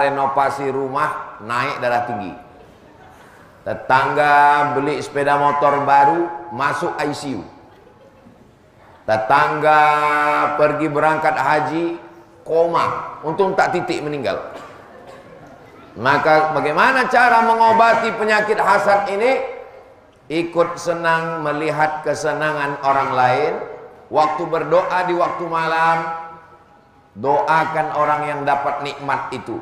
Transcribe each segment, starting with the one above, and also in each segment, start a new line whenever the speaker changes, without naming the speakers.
renovasi rumah naik darah tinggi. Tetangga beli sepeda motor baru masuk ICU. Tetangga pergi berangkat haji koma, untung tak titik meninggal. Maka bagaimana cara mengobati penyakit hasad ini? Ikut senang melihat kesenangan orang lain. Waktu berdoa di waktu malam, doakan orang yang dapat nikmat itu.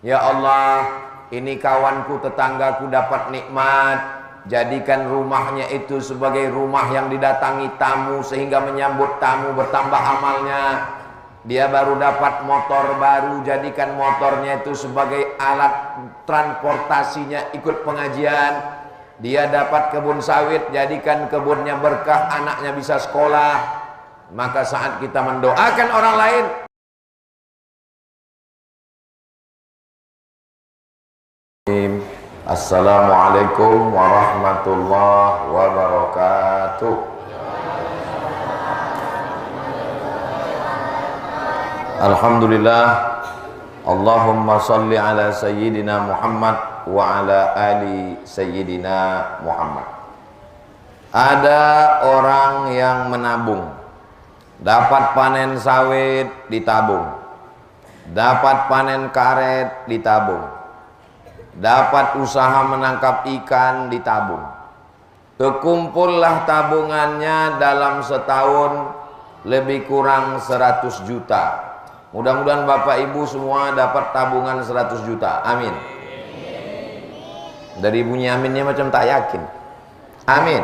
Ya Allah, ini kawanku, tetanggaku dapat nikmat, jadikan rumahnya itu sebagai rumah yang didatangi tamu, sehingga menyambut tamu bertambah amalnya. Dia baru dapat motor baru, jadikan motornya itu sebagai alat transportasinya ikut pengajian. Dia dapat kebun sawit, jadikan kebunnya berkah, anaknya bisa sekolah. Maka saat kita mendoakan orang lain, Assalamualaikum warahmatullahi wabarakatuh. Alhamdulillah, Allahumma salli ala sayyidina Muhammad wa ala ali sayyidina Muhammad. Ada orang yang menabung, dapat panen sawit ditabung, dapat panen karet ditabung, dapat usaha menangkap ikan ditabung. Kekumpullah tabungannya dalam setahun lebih kurang 100 juta. Mudah-mudahan Bapak Ibu semua dapat tabungan 100 juta. Amin. Dari bunyi aminnya macam tak yakin. Amin.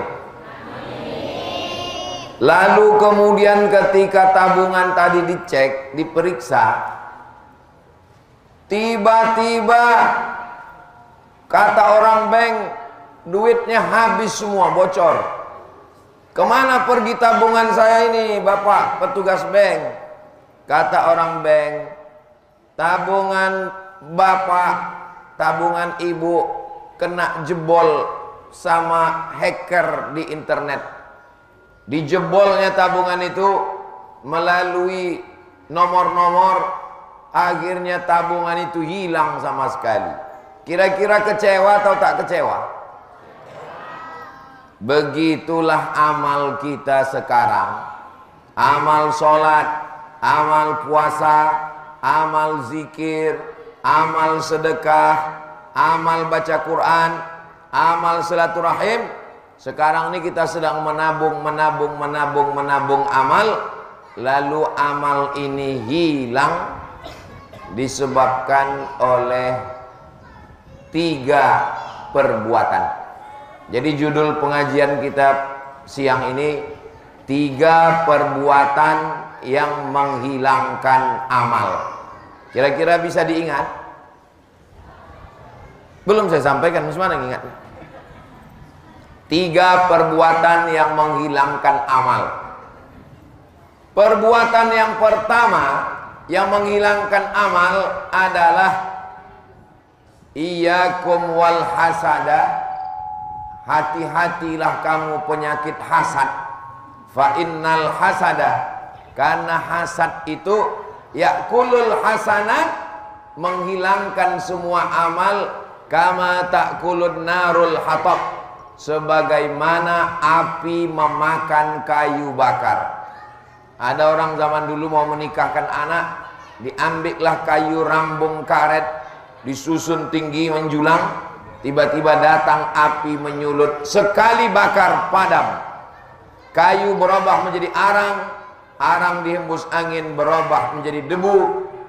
Lalu kemudian ketika tabungan tadi dicek, diperiksa, tiba-tiba kata orang bank, duitnya habis semua, bocor. Kemana pergi tabungan saya ini, Bapak petugas bank? Kata orang bank, tabungan Bapak, tabungan Ibu kena jebol sama hacker di internet. Dijebolnya tabungan itu melalui nomor-nomor, akhirnya tabungan itu hilang sama sekali. Kira-kira kecewa atau tak kecewa? Begitulah amal kita sekarang. Amal sholat, amal puasa, amal zikir, amal sedekah, amal baca Quran, amal silaturahim. Sekarang ini kita sedang menabung amal. Lalu amal ini hilang disebabkan oleh 3 perbuatan. Jadi judul pengajian kita siang ini 3 perbuatan yang menghilangkan amal. Kira-kira bisa diingat? Belum saya sampaikan, mana yang ingat? 3 perbuatan yang menghilangkan amal. Perbuatan yang pertama yang menghilangkan amal adalah iyyakum wal hasada. Hati-hatilah kamu penyakit hasad. Fa innal hasada, karena hasad itu yakulul hasanat, menghilangkan semua amal, kama takulun narul hatab, sebagaimana api memakan kayu bakar. Ada orang zaman dulu mau menikahkan anak, diambillah kayu rambung karet, disusun tinggi menjulang, tiba-tiba datang api menyulut, sekali bakar padam. Kayu berubah menjadi arang, arang dihembus angin berubah menjadi debu,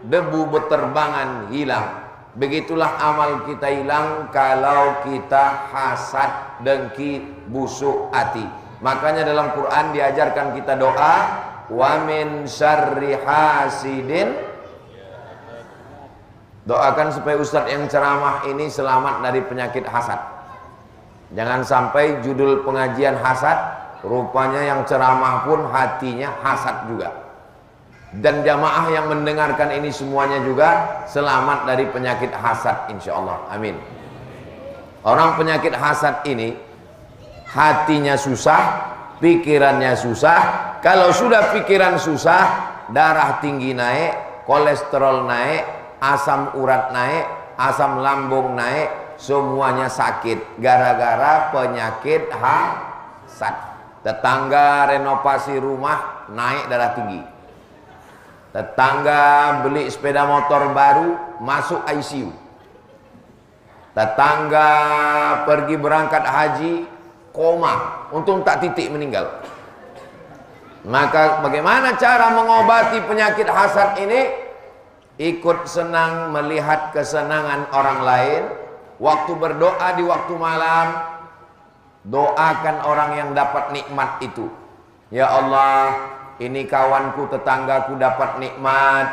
debu berterbangan hilang. Begitulah amal kita hilang kalau kita hasad, dengki, busuk hati. Makanya dalam Quran diajarkan kita doa, wa min syarri hasidin. Doakan supaya ustadz yang ceramah ini selamat dari penyakit hasad. Jangan sampai judul pengajian hasad, rupanya yang ceramah pun hatinya hasad juga. Dan jamaah yang mendengarkan ini semuanya juga selamat dari penyakit hasad insyaallah. Amin. Orang penyakit hasad ini hatinya susah, pikirannya susah. Kalau sudah pikiran susah, darah tinggi naik, kolesterol naik, asam urat naik, asam lambung naik, semuanya sakit gara-gara penyakit hasad. Tetangga renovasi rumah naik darah tinggi. Tetangga beli sepeda motor baru masuk ICU. Tetangga pergi berangkat haji koma, untung tak titik meninggal. Maka bagaimana cara mengobati penyakit hasad ini? Ikut senang melihat kesenangan orang lain. Waktu berdoa di waktu malam, doakan orang yang dapat nikmat itu. Ya Allah, ini kawanku, tetanggaku dapat nikmat,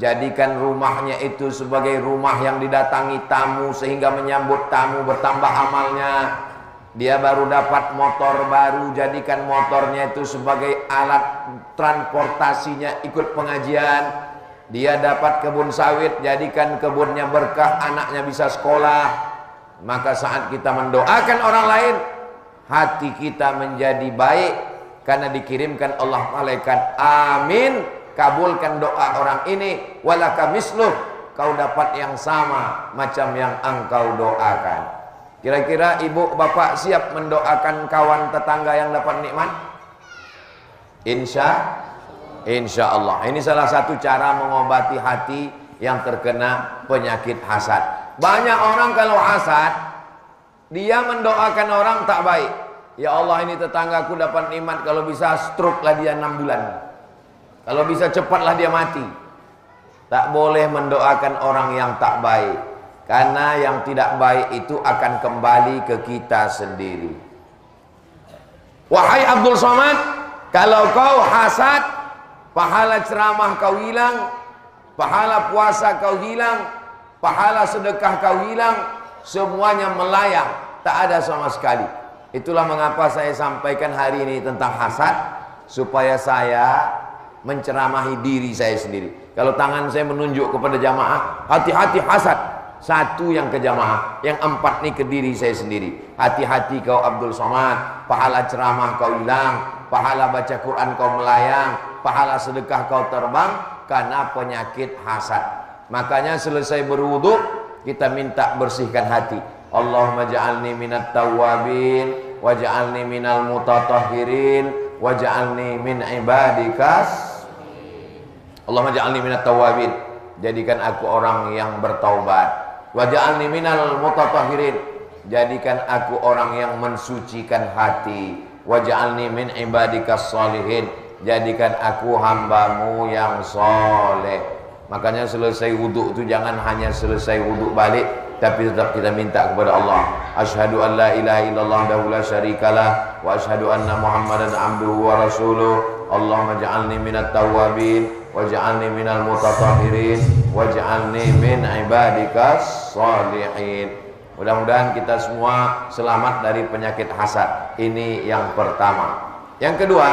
jadikan rumahnya itu sebagai rumah yang didatangi tamu, sehingga menyambut tamu bertambah amalnya. Dia baru dapat motor baru, jadikan motornya itu sebagai alat transportasinya ikut pengajian. Dia dapat kebun sawit, jadikan kebunnya berkah, anaknya bisa sekolah. Maka saat kita mendoakan orang lain, hati kita menjadi baik, karena dikirimkan Allah malaikat, amin, kabulkan doa orang ini, walaka misluh, kau dapat yang sama macam yang engkau doakan. Kira-kira ibu bapak siap mendoakan kawan tetangga yang dapat nikmat? Insya Allah. Ini salah satu cara mengobati hati yang terkena penyakit hasad. Banyak orang kalau hasad, dia mendoakan orang tak baik. Ya Allah, ini tetanggaku dapat nikmat, kalau bisa stroke lah dia 6 bulan. Kalau bisa cepatlah dia mati. Tak boleh mendoakan orang yang tak baik. Karena yang tidak baik itu akan kembali ke kita sendiri. Wahai Abdul Somad, kalau kau hasad, pahala ceramah kau hilang, pahala puasa kau hilang, pahala sedekah kau hilang, semuanya melayang, tak ada sama sekali. Itulah mengapa saya sampaikan hari ini tentang hasad, supaya saya menceramahi diri saya sendiri. Kalau tangan saya menunjuk kepada jamaah, hati-hati hasad. Satu yang ke jamaah, yang 4 ni ke diri saya sendiri. Hati-hati kau Abdul Somad, pahala ceramah kau hilang, pahala baca Quran kau melayang, pahala sedekah kau terbang karena penyakit hasad. Makanya selesai berwudu, kita minta bersihkan hati. Allahumma ja'alni minat tawwabin, waj'alni minal mutatahhirin, waj'alni min ibadikas. Allahumma ja'alni minat tawwabin, jadikan aku orang yang bertaubat. Waj'alni minal mutatahhirin, jadikan aku orang yang mensucikan hati. Waj'alni min ibadikas sholihin, jadikan aku hambamu yang soleh. Makanya selesai wudhu itu jangan hanya selesai wudhu balik, tapi tetap kita minta kepada Allah. Asyhadu an la ilaha illallah wahdahu la syarikalah, wa asyhadu anna Muhammadan abduhu wa rasuluh. Allahumma ja'alni minat tawwabin, waj'alni minal mutatahhirin, waj'alni min ibadikas sholihin. Mudah-mudahan kita semua selamat dari penyakit hasad. Ini yang pertama. Yang kedua,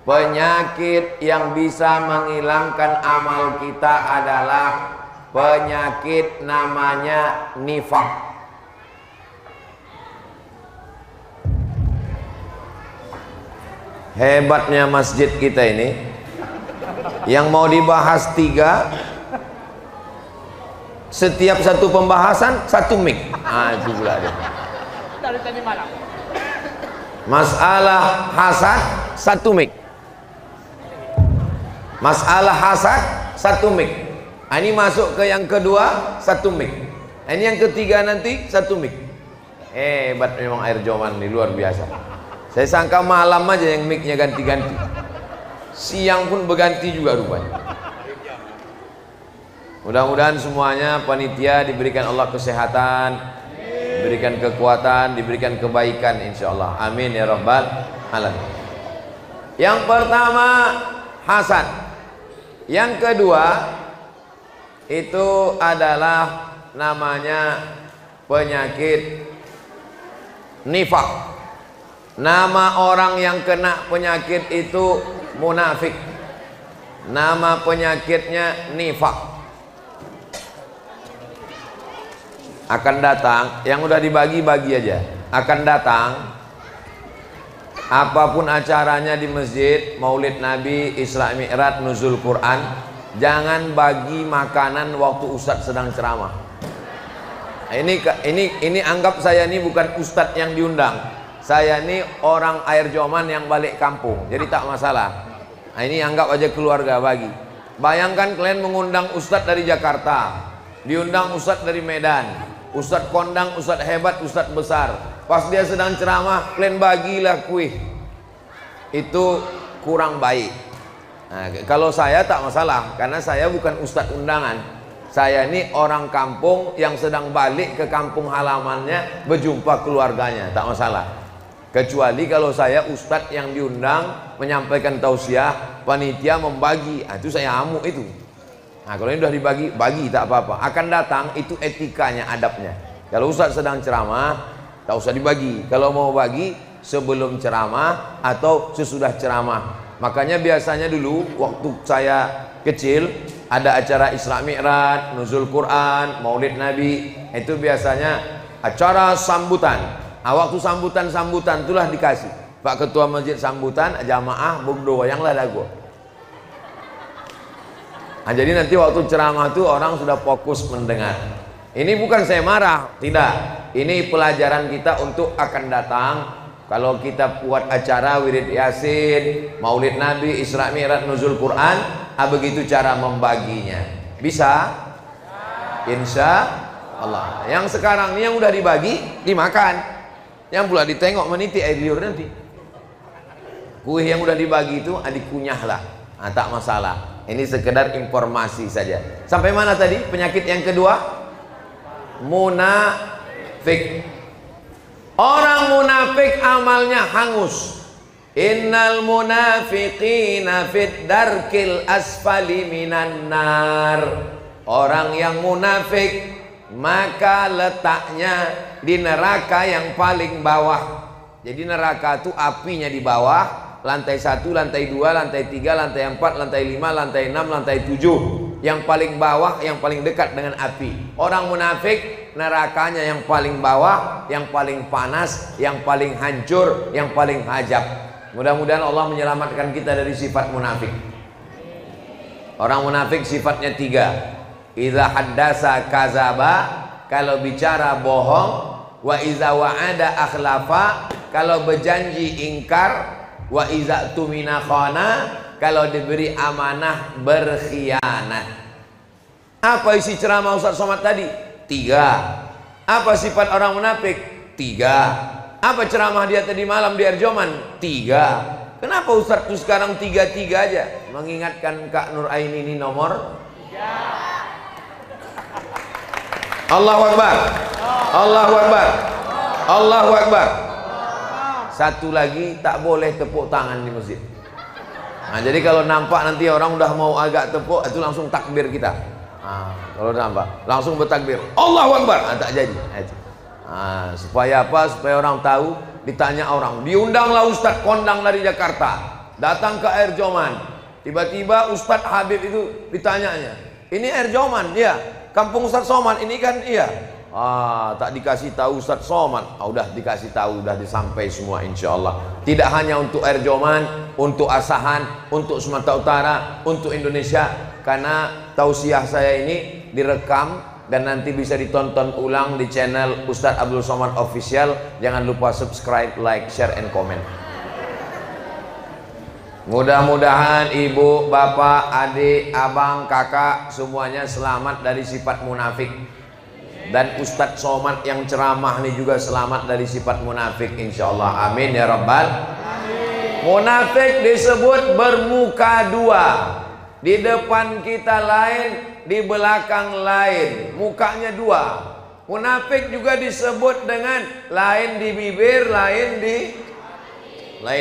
penyakit yang bisa menghilangkan amal kita adalah penyakit namanya nifaq. Hebatnya masjid kita ini, yang mau dibahas 3, setiap satu pembahasan 1 mic. Itu pula dia. Dari tadi malam. Masalah hasad 1 mic. Masalah hasad 1 mic. Ini masuk ke yang kedua 1 mic. Ini yang ketiga nanti 1 mic. Hebat memang air joman ini, luar biasa. Saya sangka malam aja yang mic-nya ganti-ganti. Siang pun berganti juga rupanya. Mudah-mudahan semuanya panitia diberikan Allah kesehatan, diberikan kekuatan, diberikan kebaikan insyaallah. Amin ya rabbal alamin. Yang pertama hasad. Yang kedua itu adalah namanya penyakit nifaq. Nama orang yang kena penyakit itu munafik. Nama penyakitnya nifaq. Akan datang, yang udah dibagi-bagi aja. Akan datang, apapun acaranya di masjid, Maulid Nabi, Isra Mi'raj, Nuzul Quran, Jangan bagi makanan waktu ustadz sedang ceramah. Ini anggap saya ini bukan ustadz yang diundang. Saya ini orang air joman yang balik kampung. Jadi tak masalah. Nah, ini anggap aja keluarga bagi. Bayangkan kalian mengundang ustadz dari Jakarta, diundang ustadz dari Medan, ustadz kondang, ustadz hebat, ustadz besar. Pas dia sedang ceramah, kalian bagilah kuih. Itu kurang baik. Nah, kalau saya tak masalah, karena saya bukan ustadz undangan. Saya ini orang kampung yang sedang balik ke kampung halamannya, berjumpa keluarganya, tak masalah. Kecuali kalau saya ustadz yang diundang menyampaikan tausiah, panitia membagi, itu saya amuk itu. Nah, kalau ini sudah dibagi, bagi tak apa-apa. Akan datang itu etikanya, adabnya. Kalau ustadz sedang ceramah, tak usah dibagi. Kalau mau bagi, sebelum ceramah atau sesudah ceramah. Makanya biasanya dulu waktu saya kecil ada acara Isra Mi'raj, Nuzul Quran, Maulid Nabi, itu biasanya acara sambutan. Nah, waktu sambutan itulah dikasih Pak Ketua Masjid sambutan, jamaah berdoa yang lah dago. Nah, jadi nanti waktu ceramah itu orang sudah fokus mendengar. Ini bukan saya marah, tidak. Ini pelajaran kita untuk akan datang. Kalau kita buat acara wirid yasin, maulid nabi, Isra Mi'raj, Nuzul Quran, begitu cara membaginya. Bisa? Insya Allah. Yang sekarang ini yang udah dibagi, dimakan. Yang pula ditengok meniti air liur nanti. Kuih yang udah dibagi itu dikunyah lah. Nah, tak masalah. Ini sekedar informasi saja. Sampai mana tadi? Penyakit yang kedua? Munafik. Orang munafik amalnya hangus. Innal munafiqina fid darkil asfali minan nar. Orang yang munafik maka letaknya di neraka yang paling bawah. Jadi neraka itu apinya di bawah, lantai 1, lantai 2, lantai 3, lantai 4, lantai 5, lantai 6, lantai 7. Yang paling bawah, yang paling dekat dengan api. Orang munafik nerakanya yang paling bawah, yang paling panas, yang paling hancur, yang paling hajab. Mudah-mudahan Allah menyelamatkan kita dari sifat munafik. Orang munafik sifatnya 3. Idza haddasa kazaba, kalau bicara bohong. Wa idza wa'ada akhlafa, kalau berjanji ingkar. Wa idza tumina khana, kalau diberi amanah berkhianat. Apa isi ceramah Ustaz Somad tadi? 3. Apa sifat orang munafik? 3. Apa ceramah dia tadi malam di Erjoman? 3. Kenapa Ustaz tuh sekarang 3-3 aja? Mengingatkan Kak Nur Aini ini nomor 3. Allahu Akbar. Allahu Akbar. Allahu Akbar. Satu lagi, tak boleh tepuk tangan di masjid. Nah, jadi kalau nampak nanti orang udah mau agak tepuk, itu langsung takbir kita. Nah, kalau nampak langsung bertakbir Allahu Akbar. Nah, tak jadi. Nah, supaya apa? Supaya orang tahu. Ditanya orang, diundanglah Ustadz kondang dari Jakarta datang ke Air Joman. Tiba-tiba Ustadz Habib itu ditanyanya, ini Air Joman? Iya. Kampung Ustadz Somad ini kan? Iya. Tak dikasih tahu Ustadz Somad. Udah dikasih tahu, udah disampai semua insya Allah. Tidak hanya untuk Air Joman, untuk Asahan, untuk Sumatera Utara, untuk Indonesia. Karena tausiah saya ini direkam dan nanti bisa ditonton ulang di channel Ustadz Abdul Somad Official. Jangan lupa subscribe, like, share, and comment. Mudah-mudahan ibu, bapak, adik, abang, kakak semuanya selamat dari sifat munafik. Dan Ustadz Somad yang ceramah ini juga selamat dari sifat munafik insyaallah. Amin ya rabbal alamin. Munafik disebut bermuka dua. Di depan kita lain, di belakang lain. Mukanya dua. Munafik juga disebut dengan lain di bibir, lain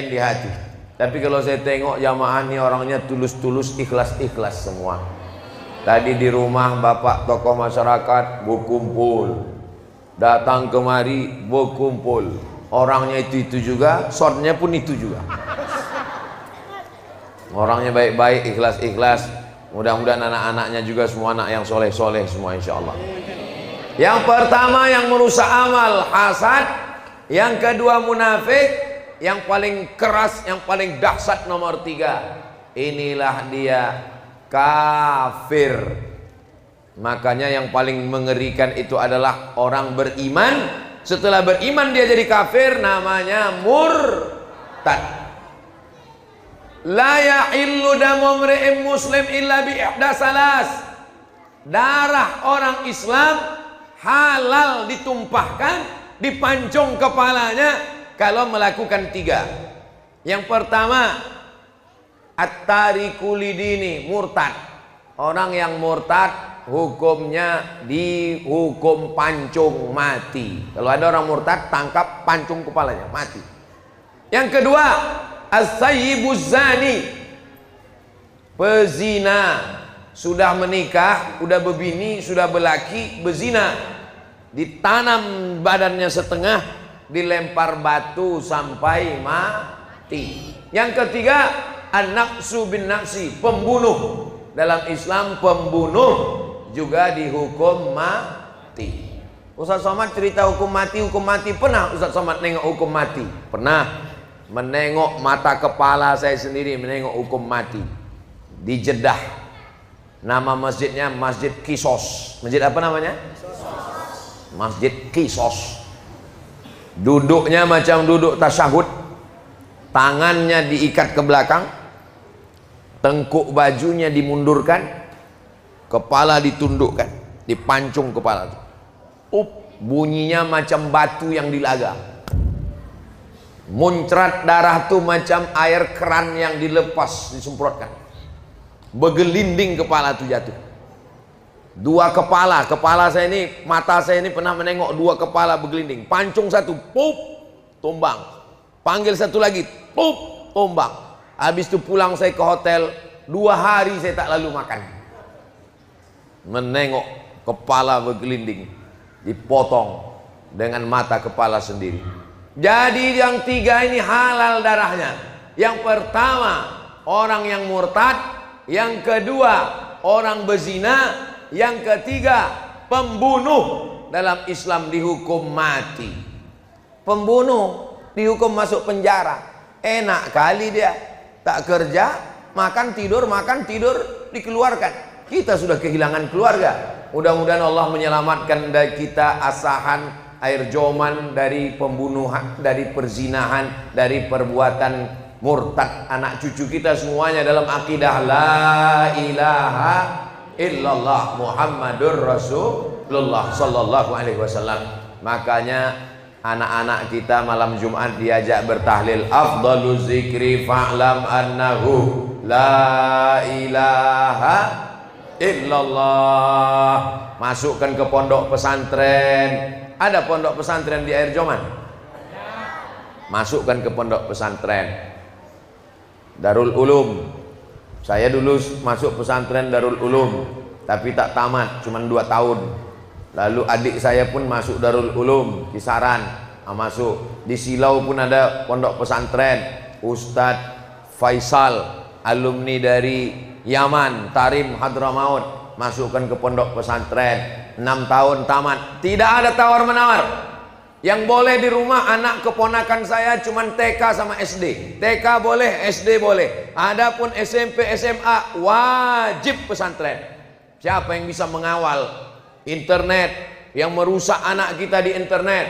di hati. Tapi kalau saya tengok jamaah ini orangnya tulus-tulus, ikhlas-ikhlas semua. Tadi di rumah bapak tokoh masyarakat berkumpul, datang kemari berkumpul, orangnya itu juga, shortnya pun itu juga. Orangnya baik-baik, ikhlas-ikhlas. Mudah-mudahan anak-anaknya juga semua anak yang soleh-soleh semua insya Allah. Yang pertama yang merusak amal hasad, yang kedua munafik, yang paling keras, yang paling dahsyat nomor 3. Inilah dia kafir. Makanya yang paling mengerikan itu adalah orang beriman, setelah beriman dia jadi kafir, namanya murtad. La yahillu damu mri'in muslim illa bi ihda salas. Darah orang Islam halal ditumpahkan, dipancung kepalanya kalau melakukan 3. Yang pertama, at-tariku lidini, murtad. Orang yang murtad hukumnya dihukum pancung mati. Kalau ada orang murtad, tangkap, pancung kepalanya, mati. Yang kedua, as-sayyibuz zani, pezina, sudah menikah, sudah berbini, sudah berlaki, berzina, ditanam badannya setengah, dilempar batu sampai mati. Yang ketiga, an-naqsu bin naqsi, pembunuh. Dalam Islam pembunuh juga dihukum mati. Ustaz Somad cerita hukum mati, pernah Ustaz Somad nengok hukum mati? Pernah. Menengok mata kepala saya sendiri, menengok hukum mati di Jeddah. Nama masjidnya Masjid Qisas. Masjid apa namanya? Masjid Qisas. Duduknya macam duduk tasyahud, tangannya diikat ke belakang, tengkuk bajunya dimundurkan, kepala ditundukkan, dipancung kepala. Bunyinya macam batu yang dilaga. Muncrat darah tuh macam air keran yang dilepas, disemprotkan. Bergelinding kepala tuh jatuh. 2 kepala, kepala saya ini, mata saya ini pernah menengok 2 kepala bergelinding. Pancung satu, pup, tumbang. Panggil satu lagi, pup, tumbang. Habis itu pulang saya ke hotel, 2 hari saya tak lalu makan. Menengok kepala bergelinding, dipotong dengan mata kepala sendiri. Jadi yang 3 ini halal darahnya. Yang pertama, orang yang murtad. Yang kedua, orang berzina. Yang ketiga, pembunuh. Dalam Islam dihukum mati. Pembunuh dihukum masuk penjara. Enak kali dia, tak kerja, makan tidur dikeluarkan. Kita sudah kehilangan keluarga. Mudah-mudahan Allah menyelamatkan dari kita asahan air joman, dari pembunuhan, dari perzinahan, dari perbuatan murtad. Anak cucu kita semuanya dalam akidah la ilaha illallah Muhammadur Rasulullah sallallahu alaihi wasallam. Makanya anak-anak kita malam Jumat diajak bertahlil, afdaluz zikri fa'lam annahu la ilaha illallah. Masukkan ke pondok pesantren. Ada pondok pesantren di Air Joman? Masukkan ke pondok pesantren Darul Ulum. Saya dulu masuk pesantren Darul Ulum, tapi tak tamat, cuma 2 tahun. Lalu adik saya pun masuk Darul Ulum, Kisaran, masuk. Di Silau pun ada pondok pesantren Ustadz Faisal, alumni dari Yaman, Tarim Hadramaut, masukkan ke pondok pesantren. 6 tahun tamat, tidak ada tawar-menawar. Yang boleh di rumah anak keponakan saya cuman TK sama SD. TK boleh, SD boleh. Adapun SMP, SMA wajib pesantren. Siapa yang bisa mengawal internet yang merusak anak kita di internet?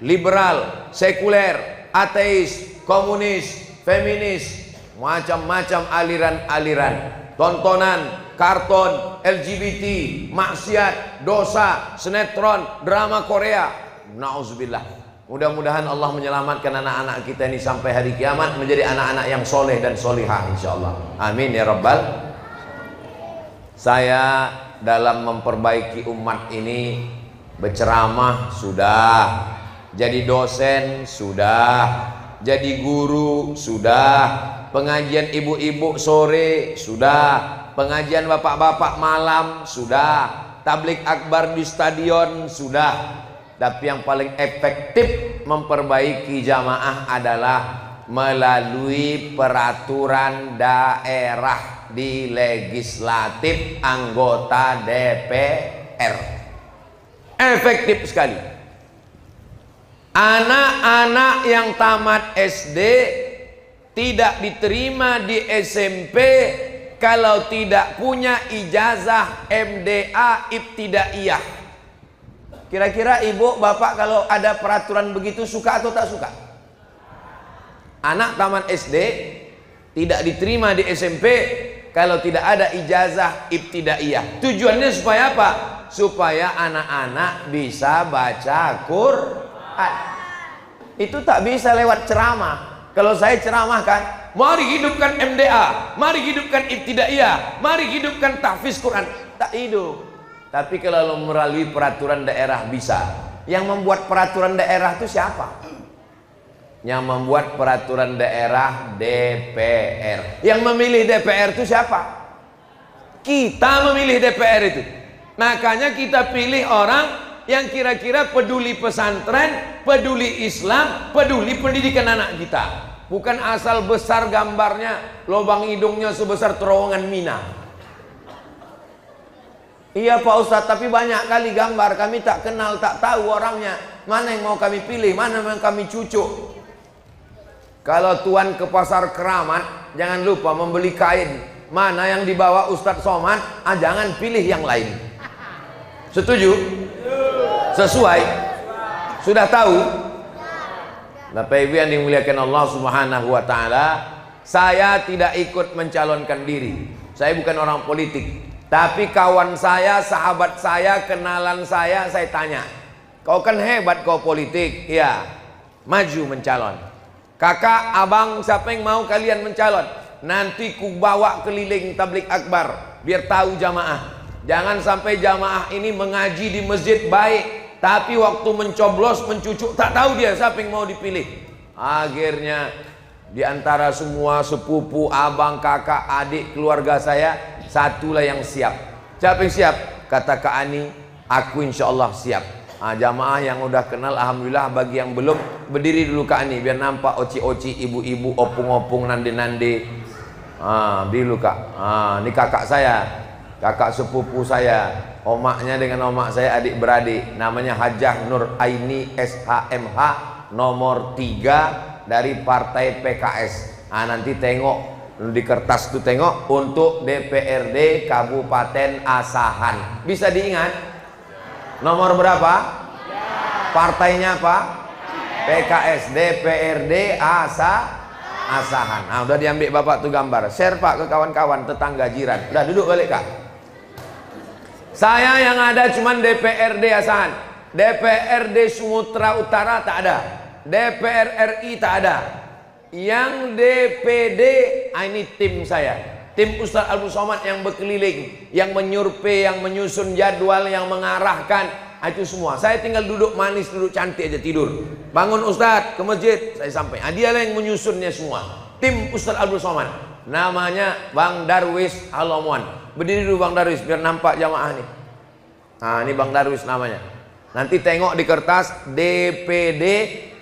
Liberal, sekuler, ateis, komunis, feminis, macam-macam aliran-aliran. Tontonan, karton, LGBT, maksiat, dosa, sinetron, drama Korea. Nauzubillah. Mudah-mudahan Allah menyelamatkan anak-anak kita ini sampai hari kiamat menjadi anak-anak yang soleh dan solihah insyaallah. Amin ya rabbal. Saya dalam memperbaiki umat ini berceramah sudah, jadi dosen sudah, jadi guru sudah, pengajian ibu-ibu sore sudah, pengajian bapak-bapak malam sudah, tablik akbar di stadion sudah. Tapi yang paling efektif memperbaiki jamaah adalah melalui peraturan daerah di legislatif anggota DPR. Efektif sekali. Anak-anak yang tamat SD tidak diterima di SMP kalau tidak punya ijazah MDA ibtidaiyah. Kira-kira ibu bapak kalau ada peraturan begitu suka atau tak suka? Anak taman SD tidak diterima di SMP kalau tidak ada ijazah ibtidaiyah. Tujuannya supaya apa? Supaya anak-anak bisa baca Quran. Itu tak bisa lewat ceramah. Kalau saya ceramahkan, mari hidupkan MDA, mari hidupkan ibtidaiyah, mari hidupkan tahfiz Quran, tak hidup. Tapi kalau melalui peraturan daerah bisa. Yang membuat peraturan daerah itu siapa? Yang membuat peraturan daerah DPR. Yang memilih DPR itu siapa? Kita memilih DPR itu. Makanya kita pilih orang yang kira-kira peduli pesantren, peduli Islam, peduli pendidikan anak kita. Bukan asal besar gambarnya, lubang hidungnya sebesar terowongan Mina. Iya Pak Ustadz, tapi banyak kali gambar kami tak kenal, tak tahu orangnya. Mana yang mau kami pilih, mana yang kami cucuk. Kalau tuan ke pasar Keramat, jangan lupa membeli kain. Mana yang dibawa Ustadz Somad, jangan pilih yang lain. Setuju? Sesuai? Sudah tahu? Bapak Ibu yang dimuliakan Allah Subhanahu wa taala, saya tidak ikut mencalonkan diri. Saya bukan orang politik. Tapi kawan saya, sahabat saya, kenalan saya tanya, kau kan hebat kau politik, ya, maju mencalon. Kakak, abang, siapa yang mau kalian mencalon? Nanti ku bawa keliling tablik akbar, biar tahu jamaah. Jangan sampai jamaah ini mengaji di masjid baik, tapi waktu mencoblos, mencucuk, tak tahu dia siapa yang mau dipilih. Akhirnya di antara semua sepupu, abang, kakak, adik, keluarga saya, satulah yang siap. Siapa yang siap? Kata Kak Ani, aku insya Allah siap. Jamaah yang udah kenal, alhamdulillah. Bagi yang belum, berdiri dulu Kak Ani, biar nampak oci-oci, ibu-ibu, opung-opung, nande-nande. Dulu Kak. Ini kakak saya, kakak sepupu saya, omaknya dengan omak saya adik beradik, namanya Hajah Nur Aini SHMH, nomor 3 dari partai PKS. Nanti tengok di kertas tuh, tengok untuk DPRD Kabupaten Asahan. Bisa diingat? Nomor berapa? Partainya apa? PKS, DPRD Asahan. Udah diambil bapak tuh gambar. Share Pak ke kawan-kawan, tetangga, jiran. Udah duduk balik Kak. Saya yang ada cuman DPRD Asahan. DPRD Sumatera Utara tak ada. DPR RI tak ada. Yang DPD, ini tim saya, tim Ustadz Abdul Somad yang berkeliling, yang menyurvei, yang menyusun jadwal, yang mengarahkan, itu semua. Saya tinggal duduk manis, duduk cantik aja, tidur. Bangun Ustadz ke masjid, saya sampai. Dialah yang menyusunnya semua. Tim Ustadz Abdul Somad, namanya Bang Darwis Halomuan. Berdiri dulu Bang Darwis biar nampak jamaah nih. Ini Bang Darwis namanya. Nanti tengok di kertas DPD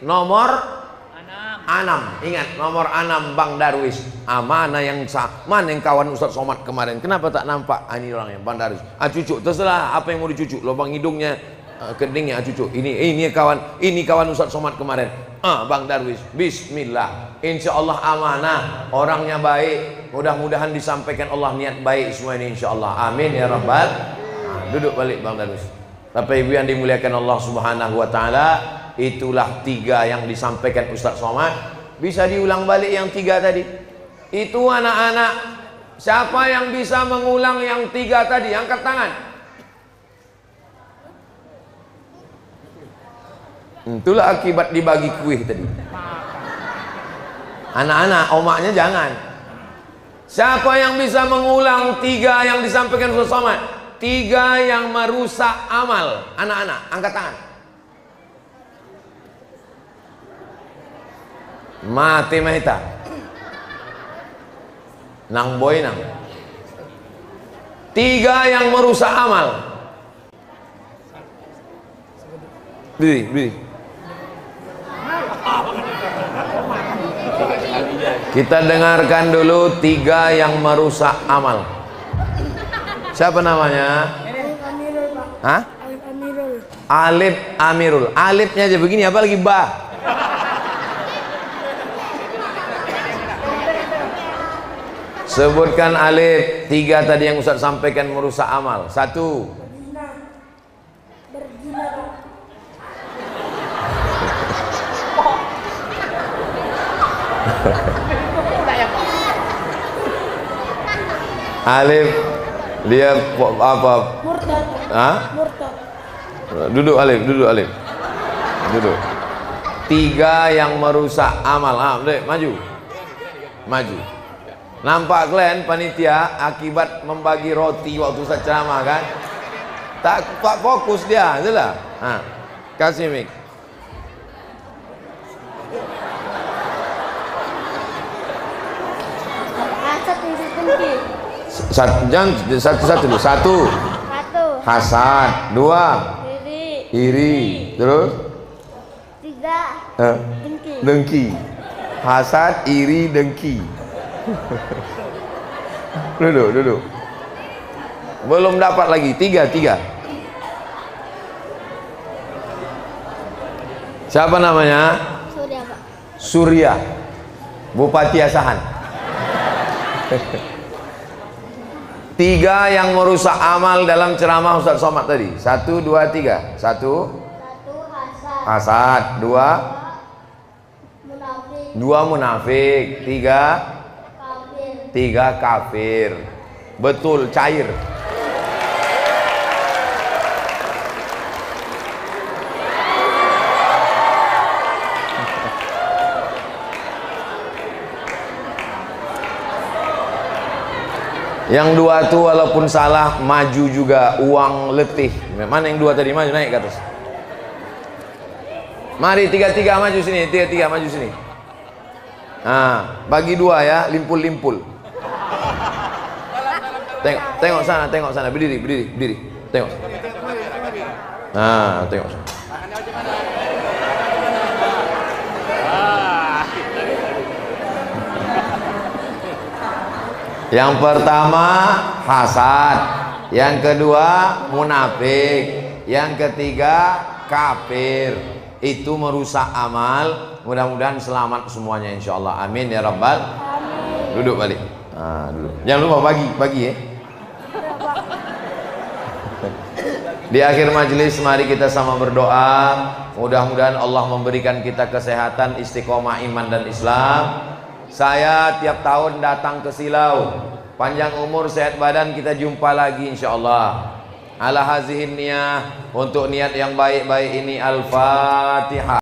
nomor 6. Ingat nomor 6 Bang Darwis. Mana yang mana yang kawan Ustadz Somad kemarin? Kenapa tak nampak? Ini orangnya Bang Darwis. Cucuk terserah apa yang mau dicucuk. Lubang hidungnya, keningnya cucuk. Ini kawan Ustadz Somad kemarin. Bang Darwis. Bismillah. Insya Allah amanah. Orangnya baik. Mudah-mudahan disampaikan Allah niat baik semua ini insya Allah. Amin ya rabbal. Duduk balik Bang Darwis. Bapak Ibu yang dimuliakan Allah Subhanahu wa taala, itulah 3 yang disampaikan Ustadz Somad. Bisa diulang balik yang 3 tadi. Itu anak-anak, siapa yang bisa mengulang yang 3 tadi? Angkat tangan. Itulah akibat dibagi kuih tadi. Anak-anak, omaknya jangan. Siapa yang bisa mengulang 3 yang disampaikan Ustadz Somad? 3 yang merusak amal. Anak-anak, angkat tangan. Mati mahita nang boy nang 3 yang merusak amal. Beri. Kita dengarkan dulu 3 yang merusak amal. Siapa namanya? Hah? Alif Amirul. Alifnya aja begini, apa lagi bah? Sebutkan alif. 3 tadi yang Ustaz sampaikan merusak amal. 1.
Berzina.
Alif. Dia apa?
Murtad.
Hah?
Murtad.
Duduk alif, duduk alif. Duduk. 3 yang merusak amal. Dek, maju. Maju. Nampak kalian panitia akibat membagi roti waktu Ustaz ceramah kan? Tak fokus dia, itulah. Kasih mic.
Hasad isi dengki.
Jangan satu-satu dulu. 1.
1.
Hasad. 2. Iri. Terus
3. Dengki.
dengki. Hasad, iri, dengki. Duduk. Belum dapat lagi. 3. Siapa namanya?
Surya, Pak.
Surya, Bupati Asahan. 3 yang merusak amal dalam ceramah Ustaz Somad tadi. 1, 2, 3. 1.
1.
Hasad. 2.
Munafik.
2 munafik. 3.
Kafir.
3 kafir. Betul, cair. Yang 2 tuh walaupun salah maju juga, uang letih. Mana yang 2 tadi? Maju, naik ke atas. Mari 3 maju sini, 3 maju sini. Bagi 2 ya, limpul-limpul. Tengok sana, berdiri. Tengok. Tengok sana. Yang pertama hasad, yang kedua munafik, yang ketiga kafir. Itu merusak amal. Mudah-mudahan selamat semuanya insyaallah. Amin ya rabbal. Amin. Duduk balik. Duduk. Jangan lupa bagi ya. Di akhir majelis mari kita sama berdoa. Mudah-mudahan Allah memberikan kita kesehatan, istiqomah iman dan Islam. Saya tiap tahun datang ke Silau. Panjang umur, sehat badan, kita jumpa lagi insyaallah. Ala hazihin niyah, untuk niat yang baik-baik ini. Al-Fatihah.